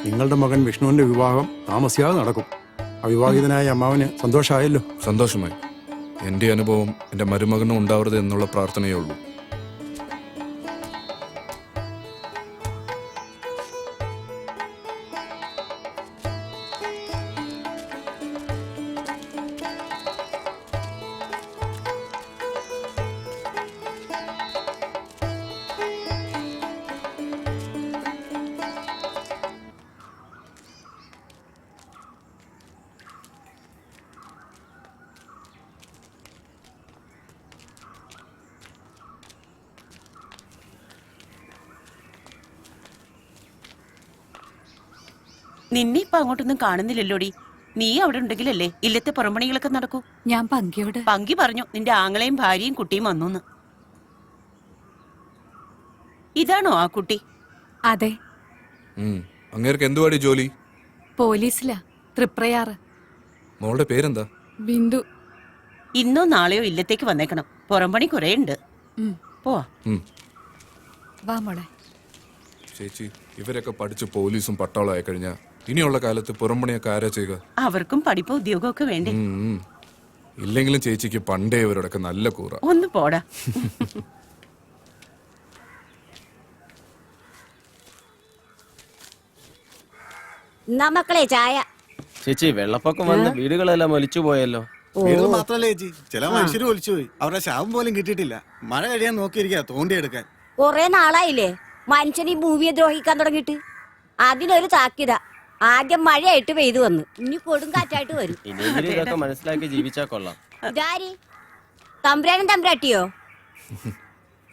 നിങ്ങളുടെ മകൻ വിഷ്ണുവിന്റെ വിവാഹം താമസിയാതെ നടക്കും. അവിവാഹിതനായ അമ്മാവന് സന്തോഷമായല്ലോ. സന്തോഷമായി. എൻ്റെ അനുഭവം എൻ്റെ മരുമകനും ഉണ്ടാവരുത് എന്നുള്ള പ്രാർത്ഥനയേ ഉള്ളൂ. നിന്നെ ഇപ്പൊ അങ്ങോട്ടൊന്നും കാണുന്നില്ലല്ലോടി. നീ അവിടെ ഉണ്ടെങ്കിലല്ലേ ഇല്ലത്തെ പുറംപണികളൊക്കെ നടക്കൂ. ഞാൻ പങ്കി പറഞ്ഞു നിന്റെ ആങ്ങളെയും ഭാര്യയും കുട്ടിയും വന്നു. ഇതാണോ ആ കുട്ടി? അതെ. അങ്ങേർക്ക് എന്തുവാടി ജോലി? പോലീസിലാ, തൃപ്രയാറ്. മോളുടെ പേരെന്താ? ബിന്ദു. ഇന്നോ നാളെയോ ഇല്ലത്തേക്ക് വന്നേക്കണം. പുറംപണി കുറെ ഉണ്ട്. പോവാ. വാ മോളെ. ചേച്ചി, ഇവരൊക്കെ പഠിച്ച് പോലീസും പട്ടാളം ആയി കഴിഞ്ഞാ ഇനിയുള്ള കാലത്ത് പുറംപണിയൊക്കെ ആരാ ചെയ്യുക? അവർക്കും പഠിപ്പോ ഉദ്യോഗമൊക്കെ വേണ്ടേ? ഇല്ലെങ്കിലും ചേച്ചിക്ക് പണ്ടേ ഇവരോടൊക്കെ നല്ല കൂറ. ഒന്ന് പോടാ. മക്കളെ ചായ. ചേച്ചി, വെള്ളപ്പൊക്കം വന്ന് വീടുകളെല്ലാം ഒലിച്ചു പോയല്ലോ. വീടുകൾ മാത്രല്ല ചേച്ചി, ചില മനുഷ്യര് ഒലിച്ചുപോയി. അവരുടെ ശവം പോലും കിട്ടിയിട്ടില്ല. മഴ കഴിയാൻ നോക്കിയിരിക്കാ തോണ്ടിയെടുക്കാൻ. കൊറേ നാളായില്ലേ മനുഷ്യൻ ഈ ഭൂമിയെ ദ്രോഹിക്കാൻ തുടങ്ങിയിട്ട്. അതിനൊരു താക്കിത. ആദ്യം മഴയായിട്ട് പെയ്തു വന്നു, ഇനി കൊടുങ്കാറ്റായിട്ട് വരും. ഇനിയെങ്കിലും ഇതൊക്കെ മനസ്സിലാക്കി ജീവിച്ചാ കൊള്ളാം. ഇതാരി തമ്പുരാനും തമ്പുരാട്ടിയോ?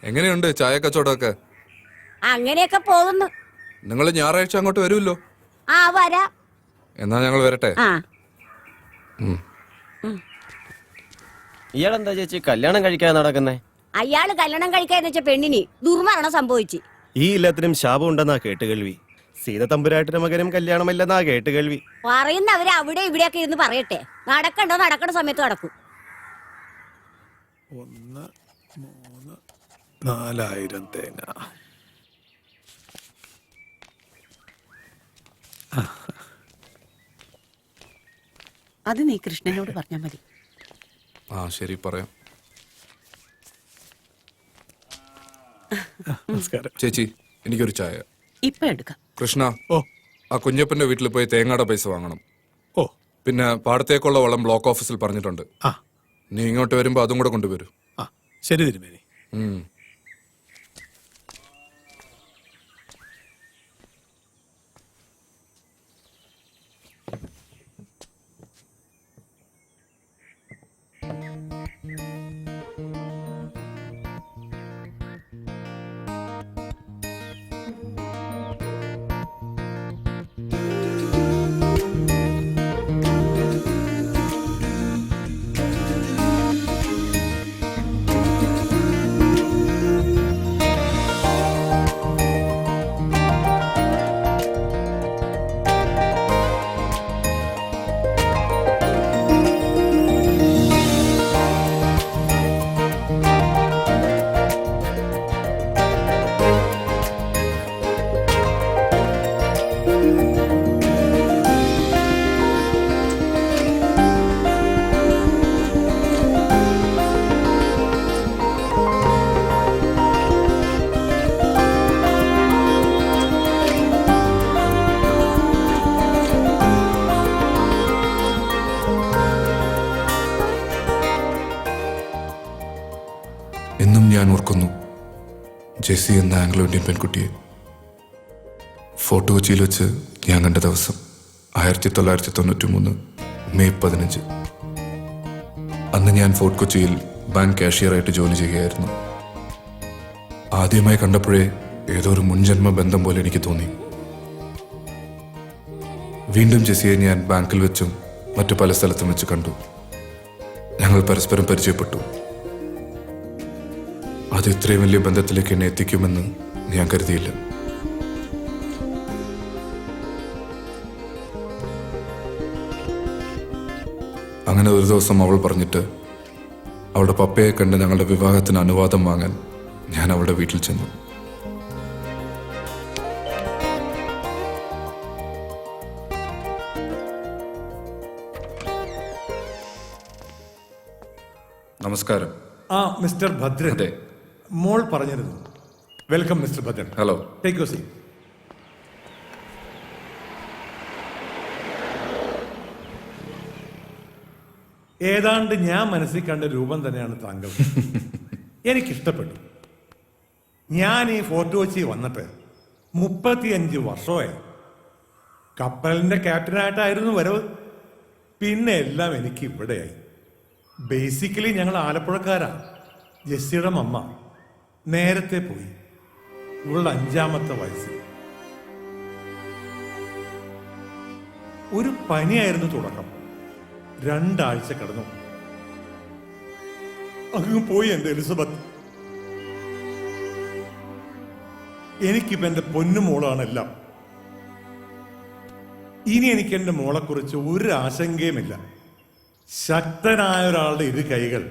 എങ്ങനെയുണ്ട് ചായ കച്ചവടമൊക്കെ? അങ്ങനെയൊക്കെ പോകുന്നു. നിങ്ങൾ ഞായറാഴ്ച അങ്ങോട്ട് വരുമല്ലോ? ആ വരാ. എന്നാ ഞങ്ങൾ വരട്ടെ. ആ ഇയാളെന്താ ചേച്ചി കല്യാണം കഴിക്കാൻ നടക്കുന്നേ? അയാള് കല്യാണം കഴിക്കാന്ന് വെച്ച പെണ്ണിന് ദുർമരണം സംഭവിച്ചു. ഈ എല്ലാത്തിനും ശാപം ഉണ്ടെന്നാ കേട്ടുകേൾവി. സീത തമ്പുരാട്ടിന്റെ മകനും കല്യാണമില്ലെന്നാ കേട്ടുകേൾവി. പറയുന്നവര് അവിടെ ഇവിടെയൊക്കെ ഇരുന്ന് പറയട്ടെ. നടക്കണ്ട സമയത്ത് നടക്കും. 1, 3, 4000 തേങ്ങ. അത് നീ കൃഷ്ണനോട് പറഞ്ഞാ മതി. ആ ശരി, പറയാം. നമസ്കാരം ചേച്ചി, എനിക്കൊരു ചായ. ഇപ്പൊ എടുക്കാം. കൃഷ്ണ, ഓ, ആ കുഞ്ഞപ്പന്റെ വീട്ടിൽ പോയി തേങ്ങയുടെ പൈസ വാങ്ങണം. ഓ, പിന്നെ പാടത്തേക്കുള്ള വളം ബ്ലോക്ക് ഓഫീസിൽ പറഞ്ഞിട്ടുണ്ട്. ആ, നീ ഇങ്ങോട്ട് വരുമ്പോ അതും കൂടെ കൊണ്ടുവരൂ. ആ, ശരി തിരുമേനി. എന്നും ഞാൻ ഓർക്കുന്നു ജെസ്സി എന്ന ആംഗ്ലോ ഇന്ത്യൻ പെൺകുട്ടിയെ. ഫോർട്ട് കൊച്ചിയിൽ വെച്ച് ഞാൻ കണ്ട ദിവസം 1993 മെയ് 15. അന്ന് ഞാൻ ഫോർട്ട് കൊച്ചിയിൽ ബാങ്ക് കാഷ്യറായിട്ട് ജോലി ചെയ്യുകയായിരുന്നു. ആദ്യമായി കണ്ടപ്പോഴേ ഏതോ ഒരു മുൻജന്മ ബന്ധം പോലെ എനിക്ക് തോന്നി. വീണ്ടും ജെസ്സിയെ ഞാൻ ബാങ്കിൽ വെച്ചും മറ്റു പല സ്ഥലത്തും വെച്ച് കണ്ടു. ഞങ്ങൾ പരസ്പരം പരിചയപ്പെട്ടു. അത് ഇത്രയും വലിയ ബന്ധത്തിലേക്ക് എന്നെ എത്തിക്കുമെന്ന് ഞാൻ കരുതിയില്ല. അങ്ങനെ ഒരു ദിവസം അവൾ പറഞ്ഞിട്ട് അവളുടെ പപ്പയെ കണ്ട് ഞങ്ങളുടെ വിവാഹത്തിന് അനുവാദം വാങ്ങാൻ ഞാൻ അവളുടെ വീട്ടിൽ ചെന്നു. നമസ്കാരം. ആ മിസ്റ്റർ ഭദ്രൻ. അതെ. മോൾ പറഞ്ഞിരുന്നു. Welcome mister Bhadran. Hello. Take you see. ഏതാണ്ട് ഞാൻ മനസ്സിൽ കണ്ട രൂപം തന്നെയാണ് താങ്കൾ. എനിക്കിഷ്ടപ്പെട്ടു. ഞാൻ ഈ ഫോർട്ട് കൊച്ചി വന്നിട്ട് 35 വർഷമായി. കപ്പലിന്റെ ക്യാപ്റ്റനായിട്ടായിരുന്നു വരവ്. പിന്നെ എല്ലാം എനിക്ക് ഇവിടെയായി. ബേസിക്കലി ഞങ്ങൾ ആലപ്പുഴക്കാരാ. ജെസ്സിയുടെ അമ്മ നേരത്തെ പോയി, ഇവളുടെ 5ാമത്തെ വയസ്സിൽ. ഒരു പനിയായിരുന്നു തുടക്കം. 2 ആഴ്ച കിടന്നു. അങ്ങ് പോയി എന്റെ എലിസബത്ത്. എനിക്കിപ്പോ എന്റെ പൊന്നുമോളാണെല്ലാം. ഇനി എനിക്ക് എന്റെ മോളെക്കുറിച്ച് ഒരു ആശങ്കയുമില്ല. ശക്തനായ ഒരാളുടെ 2 കൈകൾ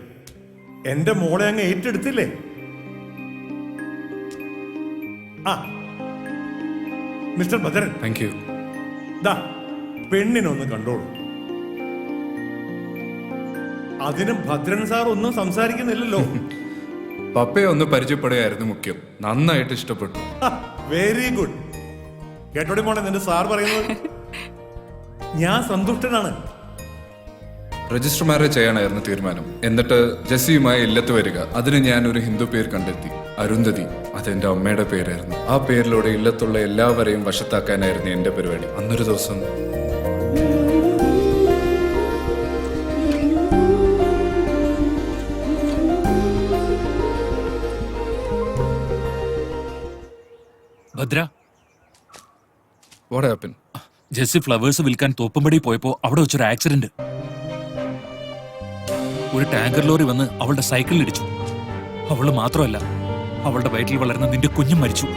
എന്റെ മോളെ അങ്ങ് ഏറ്റെടുത്തില്ലേ? ആ മിസ്റ്റർ ഭദ്രൻ, താങ്ക് യു. ദാ പെണ്ണിനൊന്ന് കണ്ടോളൂ. അതിന് ഭദ്രൻ സാർ ഒന്നും സംസാരിക്കുന്നില്ലല്ലോ. പപ്പയെ ഒന്ന് പരിചയപ്പെടുകയായിരുന്നു മുഖ്യം. നന്നായിട്ട് ഇഷ്ടപ്പെട്ടു. Very good. കേട്ടോടി മോളെ നിന്റെ സാർ പറയുന്നത്. ഞാൻ സന്തുഷ്ടനാണ്. രജിസ്റ്റർ മാരേജ് ചെയ്യാനായിരുന്നു തീരുമാനം. എന്നിട്ട് ജെസ്സിയുമായി ഇല്ലത്ത് വരിക. അതിന് ഞാൻ ഒരു ഹിന്ദു പേര് കണ്ടെത്തി, അരുന്ധതി. അതെന്റെ അമ്മയുടെ പേരായിരുന്നു. ആ പേരിലൂടെ ഇല്ലത്തുള്ള എല്ലാവരെയും വശത്താക്കാനായിരുന്നു എന്റെ പരിപാടി. അന്നൊരു ദിവസം Bhadra, what happen? Jessie flowers വിൽക്കാൻ തോപ്പുംപടി പോയപ്പോ അവിടെ വെച്ചൊരു ആക്സിഡന്റ്. ഒരു ടാങ്കർ ലോറി വന്ന് അവളുടെ സൈക്കിളിൽ ഇടിച്ചു. അവള് മാത്രമല്ല, അവളുടെ വയറ്റിൽ വളർന്ന നിന്റെ കുഞ്ഞും മരിച്ചു.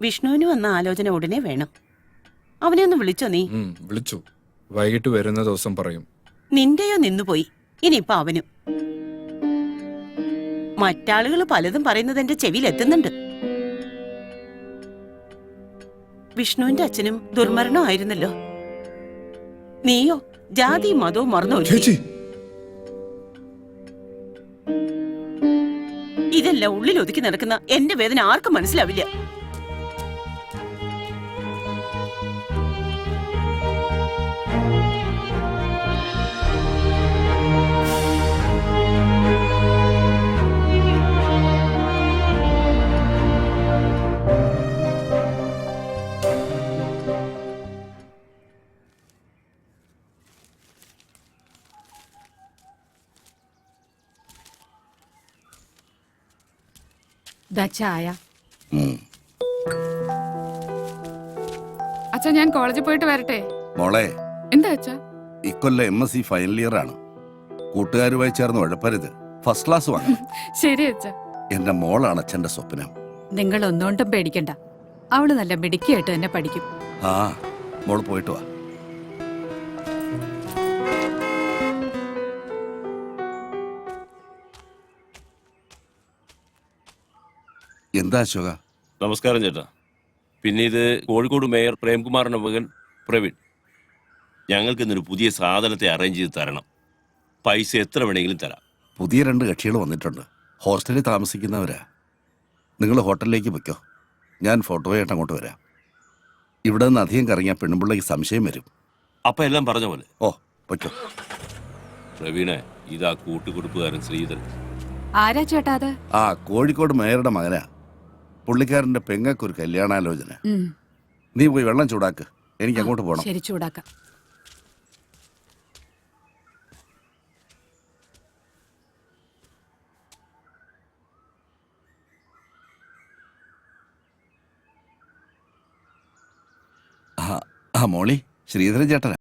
വിഷ്ണുവിന് വന്ന ആലോചന ഉടനെ വേണം. അവനെ ഒന്ന് വിളിച്ചോ നീ? വിളിച്ചു. വൈകിട്ട് വരുന്ന ദിവസം പറയും. നിന്റെയോ നിന്നുപോയി, ഇനിയിപ്പൊ അവനും. മറ്റാളുകൾ പലതും പറയുന്നത് എന്റെ ചെവിയിൽ എത്തുന്നുണ്ട്. വിഷ്ണുവിന്റെ അച്ഛനും ദുർമരണമായിരുന്നല്ലോ. നീയോ ജാതിയും മതവും മറന്നു. ഇതെല്ലാം ഉള്ളിൽ ഒതുക്കി നടക്കുന്ന എന്റെ വേദന ആർക്കും മനസ്സിലാവില്ല. ചായ. അച്ഛാ, ഞാൻ കോളേജിൽ പോയിട്ട് വരട്ടെ. മോളെ, എന്താ അച്ഛാ? ഇക്കൊല്ലം MSc ഫൈനൽ ഇയർ ആണ്. കൂട്ടുകാരുമായി ചേർന്ന് ഉഴപ്പരുത്. ഫസ്റ്റ് ക്ലാസ് വാങ്ങണം. ശരി അച്ഛാ. എന്റെ മോളാണ് അച്ഛന്റെ സ്വപ്നം. നിങ്ങൾ ഒന്നുകൊണ്ടും പേടിക്കണ്ട. അവള് നല്ല മിടുക്കിയായിട്ട് തന്നെ പഠിക്കും. ആ, മോള് പോയിട്ട് വാ. എന്താ അശോക? നമസ്കാരം ചേട്ടാ. പിന്നെ ഇത് കോഴിക്കോട് മേയർ പ്രേംകുമാറിന്റെ മകൻ പ്രവീൺ. ഞങ്ങൾക്ക് ഇന്നൊരു പുതിയ സാധനത്തെ അറേഞ്ച് ചെയ്ത് തരണം. പൈസ എത്ര വേണമെങ്കിലും തരാം. പുതിയ 2 കക്ഷികൾ വന്നിട്ടുണ്ട്. ഹോസ്റ്റലിൽ താമസിക്കുന്നവരാ. നിങ്ങൾ ഹോട്ടലിലേക്ക് വെക്കോ. ഞാൻ ഫോട്ടോയായിട്ട് അങ്ങോട്ട് വരാം. ഇവിടെ നിന്ന് അധികം കറങ്ങിയാൽ പെണ്ണുപിള്ളയ്ക്ക് സംശയം വരും. അപ്പൊ എല്ലാം പറഞ്ഞ പോലെ. ഓ, വെക്കോ. പ്രവീണെ, ഇതാ കൂട്ടുകുടുപ്പുകാരൻ ശ്രീധരൻ. ആരാ ചേട്ടാ അത്? ആ, കോഴിക്കോട് മേയറുടെ മകനാ. പുള്ളിക്കാരന്റെ പെങ്ങൾക്കൊരു കല്യാണാലോചന. നീ പോയി വെള്ളം ചൂടാക്ക്. എനിക്ക് അങ്ങോട്ട് പോകണം. ശരി, ചൂടാക്കാം. മോളി, ശ്രീധരൻ ചേട്ടനാ.